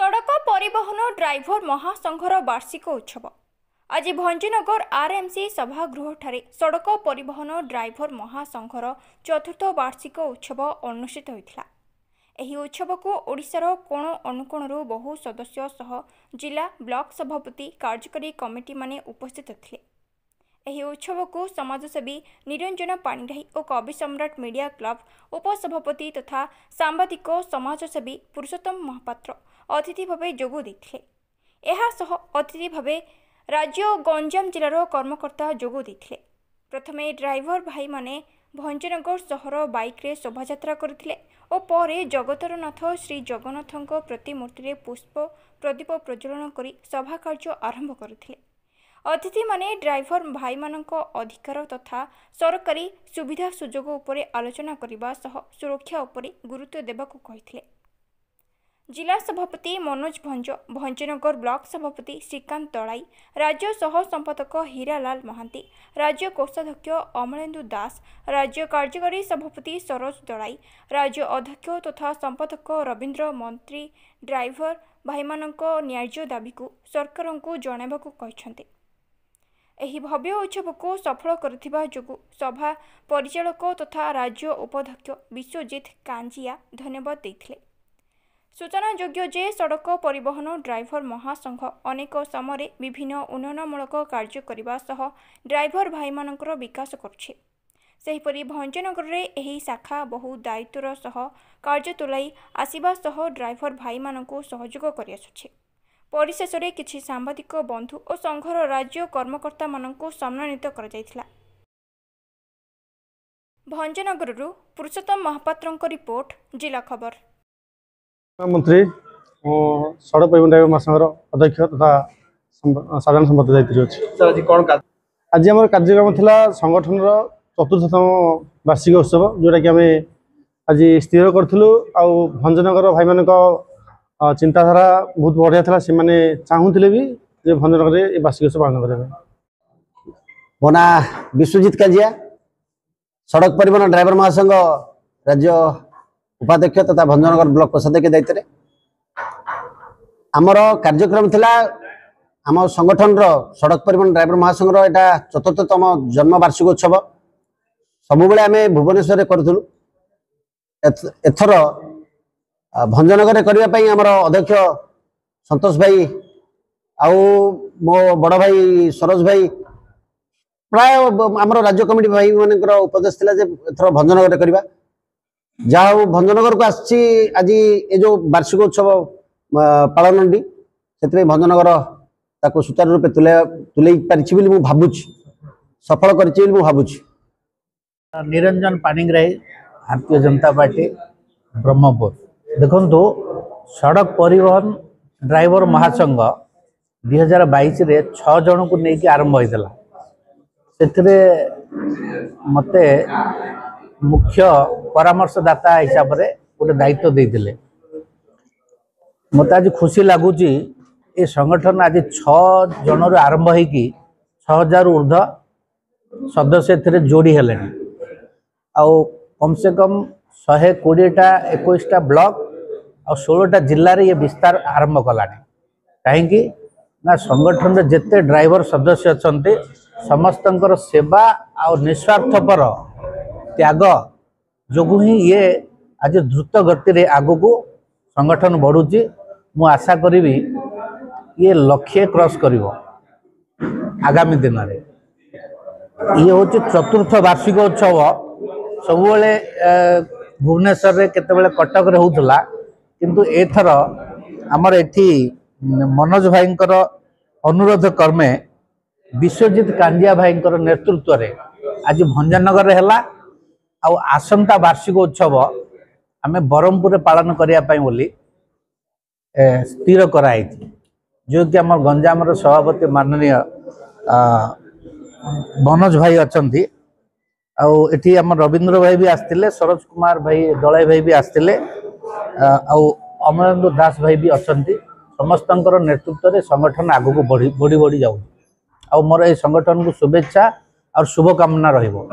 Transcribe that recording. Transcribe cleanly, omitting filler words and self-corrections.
सड़क परिवहन ड्राइवर महासंघर वार्षिक उत्सव आज भंजनगर आरएमसी सभागृह ठारे सड़क परिवहन ड्राइवर महासंघर चतुर्थ वार्षिक उत्सव अनुष्ठित होता। एही उत्सव को ओडिशार कोण अनुकोणरू बहु सदस्य सह जिला ब्लॉक सभापति कार्यकारी कमिटी माने उपस्थित थिले। एही उत्सव को समाजसेवी निरंजन पाणिग्राही और कवि सम्राट मीडिया क्लब उपसभापति तथा सांबादिक समाजसेवी पुरुषोत्तम महापात्र अतिथि भावे जोग देथिले। एहा सह अतिथि भावे राज्य और गंजाम जिलार कर्मकर्ता जोग देथिले। प्रथमे ड्राइवर भाई माने भंजनगर सहर बाइक रे शोभायात्रा करथिले और परे जगतरनाथ श्री जगन्नाथଙ୍କ प्रतिमूर्ति रे पुष्प प्रदीप प्रज्वलन करी सभा कार्य आरंभ करथिले। अतिथि माने ड्राइवर भाई मानक अधिकार तथा सरकारी सुविधा सुजोग उपरे आलोचना करने सह सुरक्षा उपरे गुरुत्व देबाकू कहिथिले। जिला सभापति मनोज भंज, भंजनगर ब्लॉक सभापति श्रीकांत दलाई, राज्य सह संपादक हीरालाल महांती, राज्य कोषाध्यक्ष अमलेन्दु दास, राज्य कार्यकारी सभापति सरोज दलाई, राज्य अध्यक्ष तथा संपादक रवींद्र मंत्री ड्राइवर भाईमानक न्याय्य दाबी को सरकार को जणाइबाकू कहिसेंति। एही भव्य उत्सव को सफल करथिबा जोगु सभा परिचालक तथा राज्य उपाध्यक्ष विश्वजीत कांजिया धन्यवाद देथिले। सूचना योग्य जे सड़क परिवहन ड्राइवर महासंघ अनेक समय विभिन्न उन्नयनमूलक कार्य करने सह ड्राइवर भाई मानकर विकास करुछि। सेहिपरि भंजनगर रे एही शाखा बहु दायित्वर सह कार्य तुलाई आसिबा सह ड्राइवर भाई मानकु सहयोग करि आसुछि। परिशेष रे किछि सांबादिक बंधु और संघर राज्य कर्मकर्ता मानकु सम्मानित कर जायथिला। भंजनगररु पुरुषोत्तम महापात्रଙ୍କ रिपोर्ट जिला खबर। मंत्री सड़क परिवहन ड्राइवर महासंघर अध्यक्ष तथा साधारण संपादक दायित्व अच्छी। आज आम कार्यक्रम थिला संगठन चतुर्थतम वार्षिक उत्सव जोटा कि आम आज स्थिर करूँ। भंजनगर भाई मान चिंताधारा बहुत बढ़िया था। से मैंने चाहूले भी भंजनगर में वार्षिक उत्सव पालन करें। मो ना विश्वजीत कांजिया, सड़क परिवहन ड्राइवर महासंघ राज्य उपाध्यक्ष तथा भंजनगर ब्लॉक कोषाध्यक्ष दायित्व। आमर कार्यक्रम थिला आम संगठन सड़क परिवहन ड्राइवर महासंघ एटा चतुर्थतम जन्म वार्षिक उत्सव सब बेले आम भुवनेश्वर करूँ। एथर भंजनगर करने आमर अध्यक्ष संतोष भाई आउ मो बड़ भाई सरोज भाई प्राय आमर राज्य कमिटी भाई मान उपदेश थिला जे एथर भंजनगर करवा। जहाँ भंजनगर को आज ये जो वार्षिक उत्सव पालन से भंजनगर ताको सुचारू रूपे तुले पारि भावुची सफल कर भावुची। निरंजन पाणिग्राही, भारतीय जनता पार्टी ब्रह्मपुर। देखो सड़क परिवहन ड्राइवर महासंघ 2022 रे 6 जन को लेकिन आरंभ होता। से मते मुख्य परामर्शदाता हिसाब से गोटे दायित्व देते। मत आज खुशी लगुच ये संगठन आज 6 जन आरंभ हो 6000 ऊर्ध सदस्य जोड़ी हेले। कम से कम 120टा 21टा ब्लॉक और 16टा जिले में ये विस्तार आरंभ कला। कहीं ना संगठन जिते ड्राइवर सदस्य अच्छा समस्त सेवा और निस्वार्थपर त्याग जो ही ये आज द्रुत गति रे आगु को संगठन बढ़ुची। मु आशा करी ये लक्ष्य क्रॉस करिवो आगामी दिन में। ये हूँ चतुर्थ वार्षिक उत्सव। सब भुवनेश्वर रे केतेबेले कटक रे होउतला, किंतु एथर हमर एठी मनोज भाईंकर अनुरोध कर्मे विश्वजीत कांजिया भाईंकर नेतृत्व रे आज भंजनगर रे हला। आउ आसंता वार्षिक उत्सव आमे बरहमपुर पालन करने बोली स्थिर कराई, जो कि आम गंजाम सभापति माननीय मनोज भाई अच्छा। आठी आम रवींद्र भाई भी आसते, सरोज कुमार भाई दलाई भाई भी आसते, अमलेन्दु दास भाई भी अच्छा। समस्त नेतृत्व में संगठन आगू को बढ़ी बढ़ी जाऊ। मोर ये संगठन को शुभेच्छा और शुभकामना रहिबो।